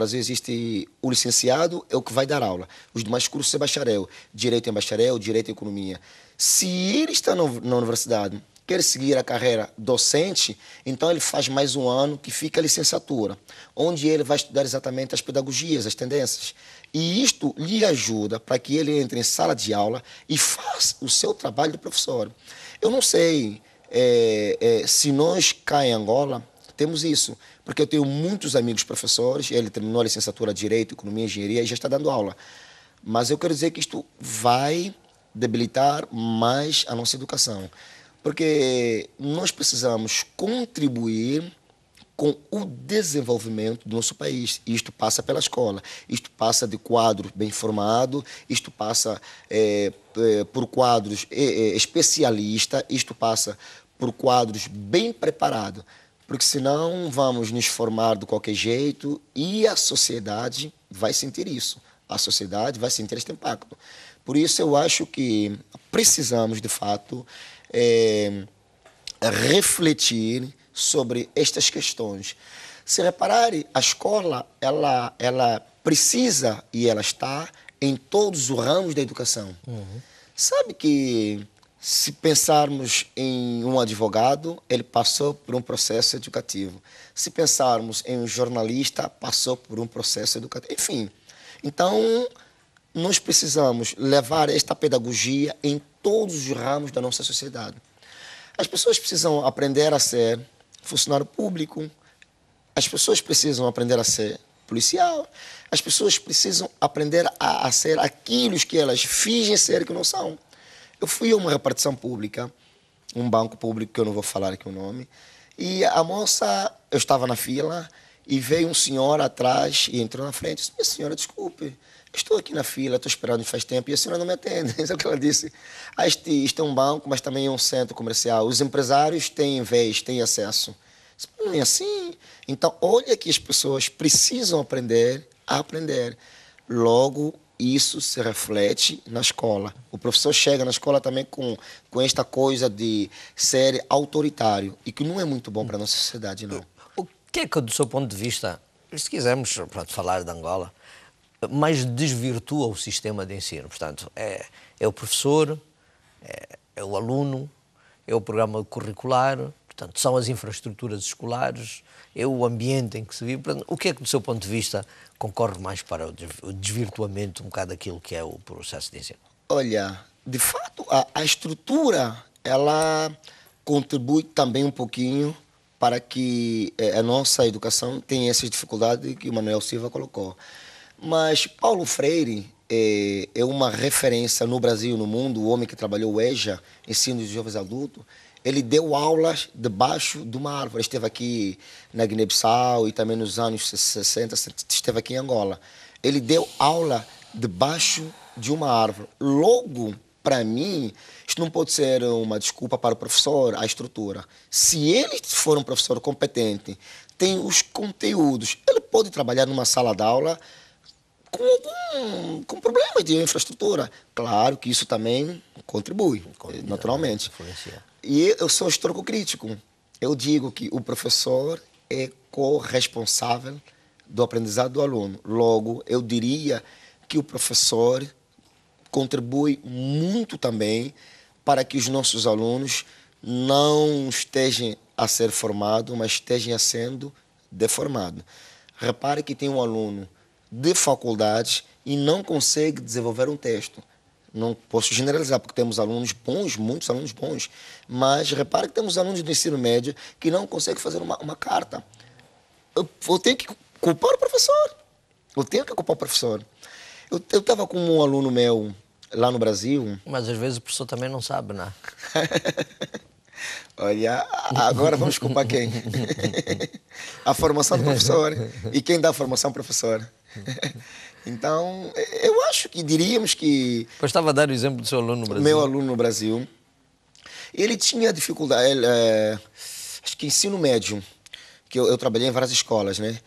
Brasil existe o licenciado, é o que vai dar aula. Os demais cursos é bacharel. Direito em bacharel, direito em economia. Se ele está na universidade, quer seguir a carreira docente, então ele faz mais um ano que fica a licenciatura, onde ele vai estudar exatamente as pedagogias, as tendências. E isto lhe ajuda para que ele entre em sala de aula e faça o seu trabalho de professor. Eu não sei se nós cá em Angola temos isso, porque eu tenho muitos amigos professores, ele terminou a licenciatura de Direito, Economia e Engenharia e já está dando aula. Mas eu quero dizer que isto vai debilitar mais a nossa educação, porque nós precisamos contribuir com o desenvolvimento do nosso país. Isto passa pela escola, isto passa de quadros bem formados, isto passa por quadros especialistas, isto passa por quadros bem preparados, porque senão vamos nos formar de qualquer jeito e a sociedade vai sentir isso. A sociedade vai sentir este impacto. Por isso eu acho que precisamos, de fato, refletir sobre estas questões. Se repararem, a escola ela precisa e ela está em todos os ramos da educação. Sabe que se pensarmos em um advogado, ele passou por um processo educativo. Se pensarmos em um jornalista, passou por um processo educativo. Enfim, então nós precisamos levar esta pedagogia em todos os ramos da nossa sociedade. As pessoas precisam aprender a ser funcionário público, as pessoas precisam aprender a ser policial, as pessoas precisam aprender a ser aquilo que elas fingem ser que não são. Eu fui a uma repartição pública, um banco público, que eu não vou falar aqui o nome, e a moça, eu estava na fila, e veio um senhor atrás e entrou na frente. Eu disse: minha senhora, desculpe, estou aqui na fila, estou esperando faz tempo, e a senhora não me atende. Isso é o que ela disse. Isto é um banco, mas também é um centro comercial. Os empresários têm vez, têm acesso. Disse: não é assim. Então, olha que as pessoas precisam aprender a aprender. Logo, isso se reflete na escola. O professor chega na escola também com esta coisa de ser autoritário, e que não é muito bom para a nossa sociedade, não. O que é que, do seu ponto de vista, se quisermos falar de Angola, mais desvirtua o sistema de ensino? Portanto, é o professor, é o aluno, é o programa curricular, portanto, são as infraestruturas escolares, é o ambiente em que se vive. Portanto, o que é que, do seu ponto de vista, concorre mais para o desvirtuamento um bocado daquilo que é o processo de ensino? Olha, de fato, a estrutura, ela contribui também um pouquinho para que a nossa educação tenha essas dificuldades que o Manuel Silva colocou. Mas Paulo Freire é uma referência no Brasil e no mundo, o homem que trabalhou o EJA, Ensino de Jovens Adultos. Ele deu aulas debaixo de uma árvore. Esteve aqui na Guiné-Bissau e também nos anos 60, esteve aqui em Angola. Ele deu aula debaixo de uma árvore. Logo, para mim, isto não pode ser uma desculpa para o professor, a estrutura. Se ele for um professor competente, tem os conteúdos, ele pode trabalhar numa sala de aula com problemas de infraestrutura. Claro que isso também contribui, naturalmente. Influencia. E eu sou histórico crítico. Eu digo que o professor é corresponsável do aprendizado do aluno. Logo, eu diria que o professor contribui muito também para que os nossos alunos não estejam a ser formados, mas estejam sendo deformados. Repare que tem um aluno de faculdade e não consegue desenvolver um texto. Não posso generalizar, porque temos alunos bons, muitos alunos bons, mas repare que temos alunos do ensino médio que não conseguem fazer uma carta. Eu tenho que culpar o professor. Eu tenho que culpar o professor. Eu estava com um aluno meu lá no Brasil. Mas às vezes o professor também não sabe, não é? Olha, agora vamos culpar quem? A formação do professor. E quem dá a formação, professor? Então, eu acho que diríamos que... Pois estava a dar o exemplo do seu aluno no Brasil. Meu aluno no Brasil, ele tinha dificuldade, acho que ensino médio, que eu trabalhei em várias escolas, né?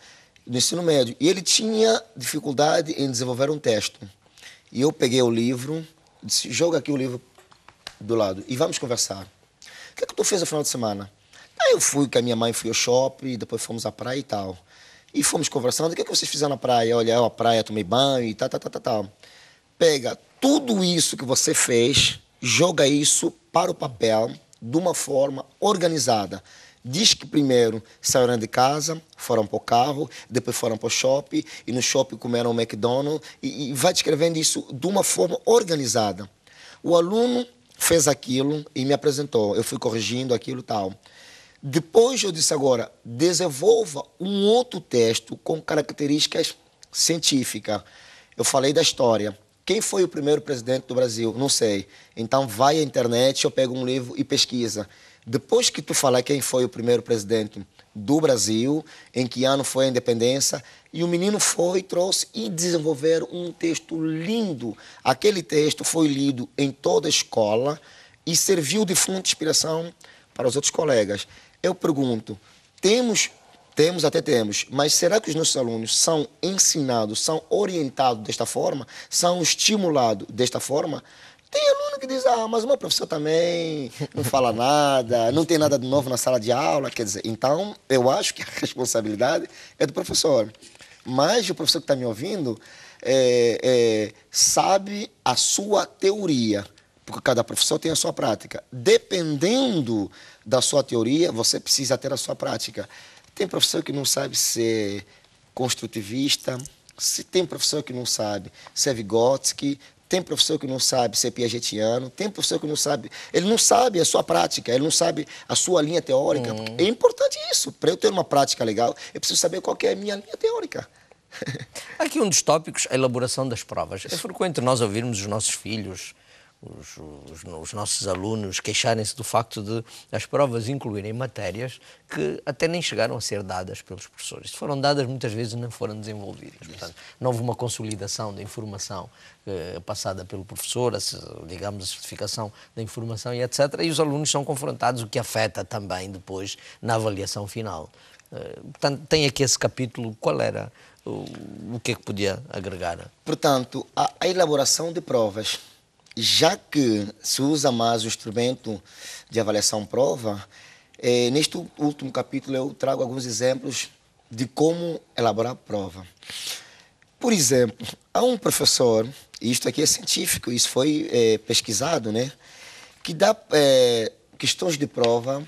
No ensino médio, e ele tinha dificuldade em desenvolver um texto. E eu peguei o livro, disse: joga aqui o livro do lado e vamos conversar. O que tu fez no final de semana? Aí eu fui com a minha mãe, fui ao shopping, depois fomos à praia e tal. E fomos conversando, o que é que vocês fizeram na praia? Olha, eu a praia, tomei banho e tal. Pega tudo isso que você fez, joga isso para o papel de uma forma organizada. Diz que primeiro saíram de casa, foram para o carro, depois foram para o shopping, e no shopping comeram o McDonald's, e vai descrevendo isso de uma forma organizada. O aluno fez aquilo e me apresentou, eu fui corrigindo aquilo e tal. Depois eu disse agora, desenvolva um outro texto com características científicas. Eu falei da história. Quem foi o primeiro presidente do Brasil? Não sei. Então vai à internet, eu pego um livro e pesquisa. Depois que tu falar quem foi o primeiro presidente do Brasil, em que ano foi a independência, e o menino foi, trouxe e desenvolveram um texto lindo. Aquele texto foi lido em toda a escola e serviu de fonte de inspiração para os outros colegas. Eu pergunto, temos, mas será que os nossos alunos são ensinados, são orientados desta forma, são estimulados desta forma? Tem aluno que diz, mas o meu professor também não fala nada, não tem nada de novo na sala de aula. Quer dizer, então, eu acho que a responsabilidade é do professor. Mas o professor que está me ouvindo sabe a sua teoria, porque cada professor tem a sua prática. Dependendo da sua teoria, você precisa ter a sua prática. Tem professor que não sabe ser construtivista, tem professor que não sabe ser Vygotsky, tem professor que não sabe ser piagetiano, tem professor que não sabe, ele não sabe a sua prática, ele não sabe a sua linha teórica. É importante isso. Para eu ter uma prática legal, eu preciso saber qual que é a minha linha teórica. Aqui um dos tópicos, a elaboração das provas. É frequente nós ouvirmos os nossos filhos, os nossos alunos queixarem-se do facto de as provas incluírem matérias que até nem chegaram a ser dadas pelos professores. Se foram dadas, muitas vezes não foram desenvolvidas. Portanto, não houve uma consolidação da informação passada pelo professor, digamos, a certificação da informação e etc. E os alunos são confrontados, o que afeta também depois na avaliação final. Portanto, tem aqui esse capítulo. Qual era o que é que podia agregar? Portanto, a elaboração de provas, já que se usa mais o instrumento de avaliação prova, neste último capítulo eu trago alguns exemplos de como elaborar prova. Por exemplo, há um professor, e isto aqui é científico, isso foi pesquisado, né, que dá questões de prova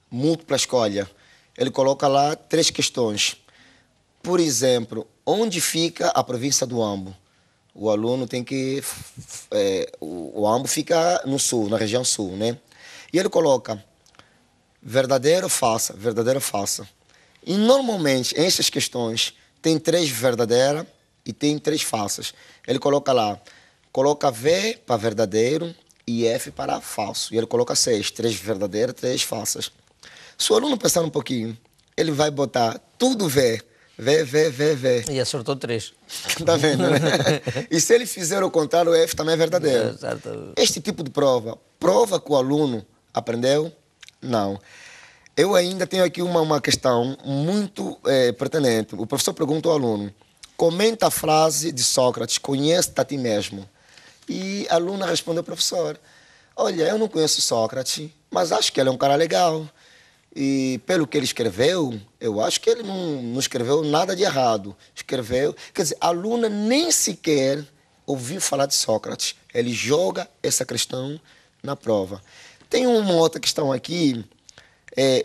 múltipla escolha. Ele coloca lá 3 questões. Por exemplo, onde fica a província do Ambo? O aluno tem que... o Ambo fica no sul, na região sul, né? E ele coloca verdadeiro ou falsa, verdadeiro ou falsa. E normalmente, em essas questões, tem 3 verdadeiras e tem 3 falsas. Ele coloca lá, coloca V para verdadeiro e F para falso. E ele coloca 6, 3 verdadeiras, 3 falsas. Se o aluno pensar um pouquinho, ele vai botar tudo V. V. E acertou 3. Tá vendo, né? E se ele fizer o contrário, o F também é verdadeiro. Este tipo de prova que o aluno aprendeu? Não. Eu ainda tenho aqui uma questão muito pertinente. O professor pergunta ao aluno, comenta a frase de Sócrates, conhece-te a ti mesmo. E a aluna respondeu, professor, olha, eu não conheço Sócrates, mas acho que ele é um cara legal. E pelo que ele escreveu, eu acho que ele não escreveu nada de errado. Escreveu... Quer dizer, a aluna nem sequer ouviu falar de Sócrates. Ele joga essa questão na prova. Tem uma outra questão aqui.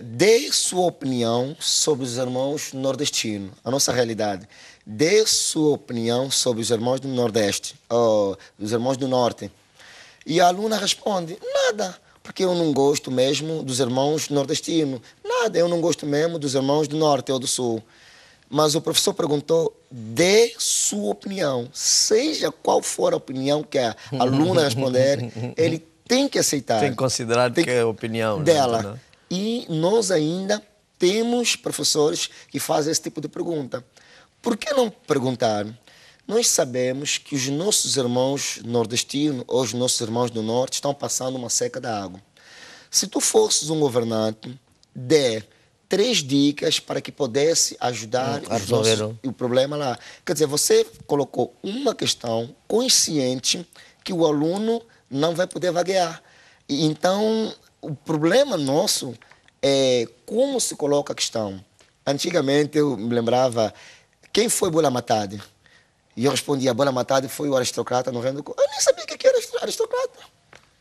Dê sua opinião sobre os irmãos nordestinos, a nossa realidade. Dê sua opinião sobre os irmãos do Nordeste, os irmãos do Norte. E a aluna responde, nada. Porque eu não gosto mesmo dos irmãos nordestinos. Nada, eu não gosto mesmo dos irmãos do norte ou do sul. Mas o professor perguntou, dê sua opinião. Seja qual for a opinião que a aluna responder, ele tem que aceitar. Tem que considerar que é a opinião dela. Né? E nós ainda temos professores que fazem esse tipo de pergunta. Por que não perguntar? Nós sabemos que os nossos irmãos nordestinos ou os nossos irmãos do norte estão passando uma seca da água. Se tu fosses um governante, dê 3 dicas para que pudesse ajudar a resolver o problema lá. Quer dizer, você colocou uma questão consciente que o aluno não vai poder vaguear. E, então, o problema nosso é como se coloca a questão. Antigamente eu me lembrava, quem foi Bula Matadi? E eu respondia, Bula Matadi foi o aristocrata no Reino do Congo. Eu nem sabia o que era aristocrata.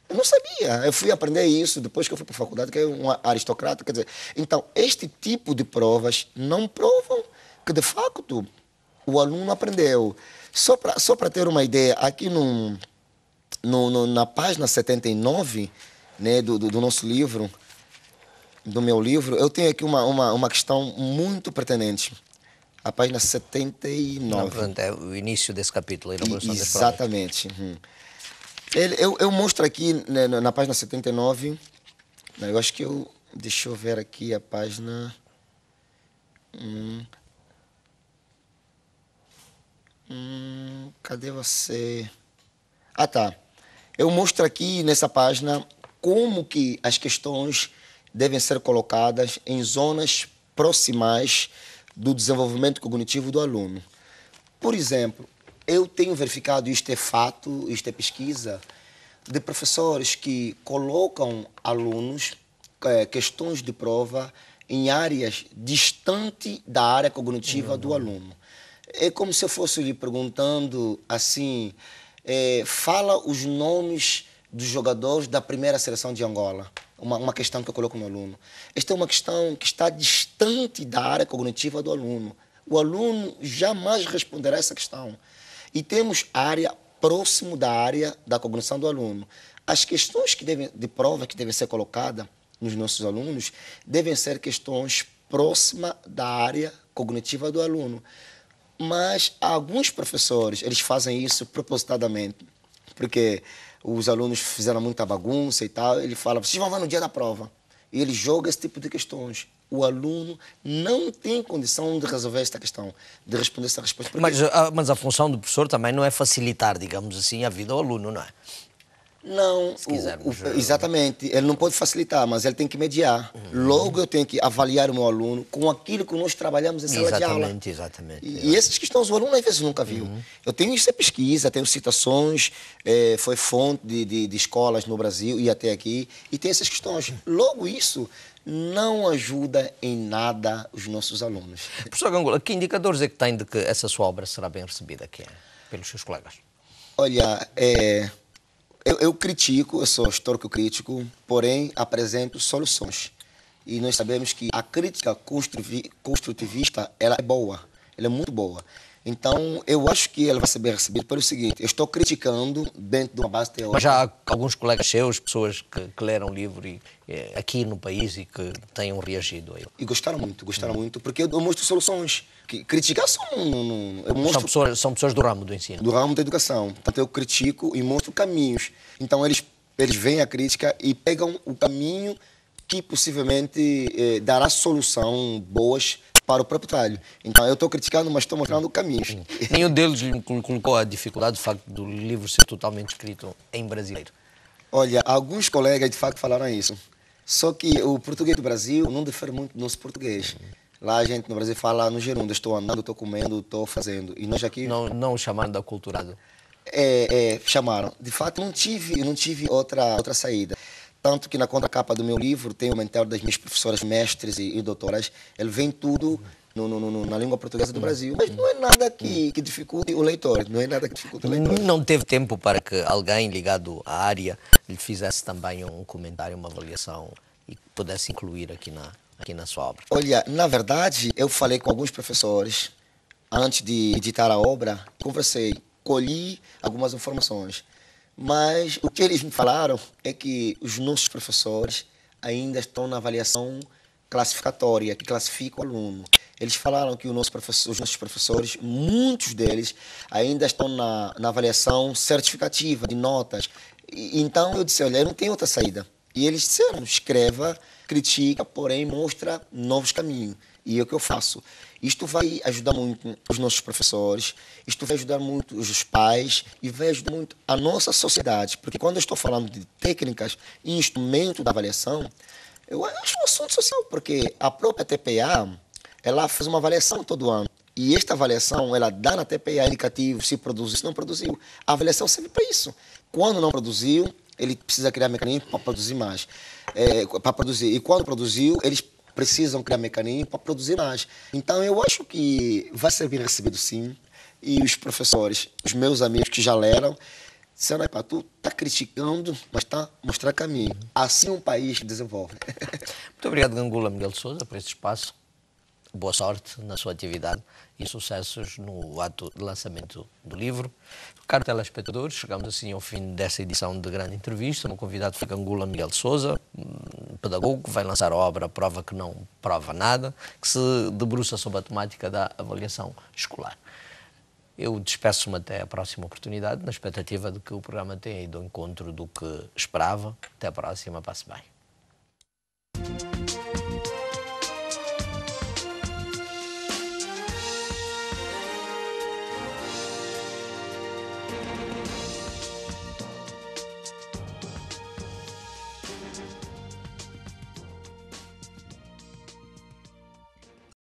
Eu não sabia. Eu fui aprender isso depois que eu fui para a faculdade, que é um aristocrata. Quer dizer, então, este tipo de provas não provam que, de facto, o aluno aprendeu. Só para ter uma ideia, aqui na página 79, né, do nosso livro, do meu livro, eu tenho aqui uma questão muito pertinente. A página 79. Não, portanto, é o início desse capítulo, a elaboração das provas. Exatamente. Eu mostro aqui, né, na página 79, eu acho que eu... Deixa eu ver aqui a página... cadê você? Ah, tá. Eu mostro aqui nessa página como que as questões devem ser colocadas em zonas proximais do desenvolvimento cognitivo do aluno. Por exemplo, eu tenho verificado, isto é fato, isto é pesquisa, de professores que colocam alunos, questões de prova, em áreas distantes da área cognitiva do aluno. É como se eu fosse lhe perguntando assim, fala os nomes dos jogadores da primeira seleção de Angola. Uma questão que eu coloco no aluno. Esta é uma questão que está distante da área cognitiva do aluno. O aluno jamais responderá essa questão. E temos área próximo da área da cognição do aluno. As questões de prova que devem ser colocadas nos nossos alunos devem ser questões próximas da área cognitiva do aluno. Mas alguns professores, eles fazem isso propositadamente, porque os alunos fizeram muita bagunça e tal, ele fala, vocês vão ver no dia da prova. E ele joga esse tipo de questões. O aluno não tem condição de resolver esta questão, de responder essa resposta. Mas a função do professor também não é facilitar, digamos assim, a vida ao aluno, não é? Não, se quisermos, exatamente. Ele não pode facilitar, mas ele tem que mediar. Logo, eu tenho que avaliar o meu aluno com aquilo que nós trabalhamos em sala de aula. Exatamente. E essas questões o aluno às vezes nunca viu. Eu tenho isso em pesquisa, tenho citações, foi fonte de escolas no Brasil e até aqui, e tem essas questões. Logo, isso não ajuda em nada os nossos alunos. Professor Gangula, que indicadores é que tem de que essa sua obra será bem recebida aqui pelos seus colegas? Olha, eu critico, eu sou histórico crítico, porém apresento soluções. E nós sabemos que a crítica construtivista, ela é boa, ela é muito boa. Então, eu acho que ela vai ser bem recebida pelo seguinte, eu estou criticando dentro de uma base teórica. Mas já há alguns colegas seus, pessoas que leram o livro aqui no país e que tenham reagido a ele? E gostaram muito, porque eu mostro soluções. Criticar só eu mostro... São pessoas do ramo do ensino. Do ramo da educação. Portanto, eu critico e mostro caminhos. Então, eles veem a crítica e pegam o caminho que possivelmente dará solução boas para o próprio trabalho. Então, eu estou criticando, mas estou mostrando caminhos. Nenhum deles lhe colocou a dificuldade do facto do livro ser totalmente escrito em brasileiro? Olha, alguns colegas, de facto, falaram isso. Só que o português do Brasil não difere muito do nosso português. Lá a gente no Brasil fala no gerúndio, estou andando, estou comendo, estou fazendo. E nós aqui... Não o chamaram de aculturado? Chamaram. De fato, não tive outra saída. Tanto que na contracapa do meu livro tem o comentário das minhas professoras mestres e doutoras. Ele vem tudo na língua portuguesa do Brasil. Mas não é nada que dificulte o leitor. Não é nada que dificulte o leitor. Não teve tempo para que alguém ligado à área lhe fizesse também um comentário, uma avaliação e pudesse incluir aqui na sua obra? Olha, na verdade, eu falei com alguns professores antes de editar a obra, conversei, colhi algumas informações. Mas o que eles me falaram é que os nossos professores ainda estão na avaliação classificatória, que classifica o aluno. Eles falaram que os nossos professores, muitos deles, ainda estão na avaliação certificativa, de notas. Então eu disse, olha, eu não tenho outra saída. E eles disseram, escreva, critica, porém mostra novos caminhos. E é o que eu faço. Isto vai ajudar muito os nossos professores, isto vai ajudar muito os pais e vai ajudar muito a nossa sociedade. Porque quando eu estou falando de técnicas e instrumento da avaliação, eu acho um assunto social, porque a própria TPA, ela faz uma avaliação todo ano. E esta avaliação, ela dá na TPA indicativo se produziu, se não produziu. A avaliação serve para isso. Quando não produziu, ele precisa criar mecanismo para produzir mais. Para produzir. E quando produziu, eles precisam criar mecanismos para produzir mais. Então, eu acho que vai ser bem recebido, sim. E os professores, os meus amigos que já leram, disseram, "Epá, tu está criticando, mas está mostrando caminho. Assim um país desenvolve." Muito obrigado, Gangula Miguel de Sousa, por este espaço. Boa sorte na sua atividade e sucessos no ato de lançamento do livro. Caros telespectadores, chegamos assim ao fim dessa edição de Grande Entrevista. O meu convidado foi Gangula Miguel de Sousa, pedagogo que vai lançar a obra Prova que não prova nada, que se debruça sobre a temática da avaliação escolar. Eu despeço-me até a próxima oportunidade, na expectativa de que o programa tenha ido ao encontro do que esperava. Até a próxima, passe bem.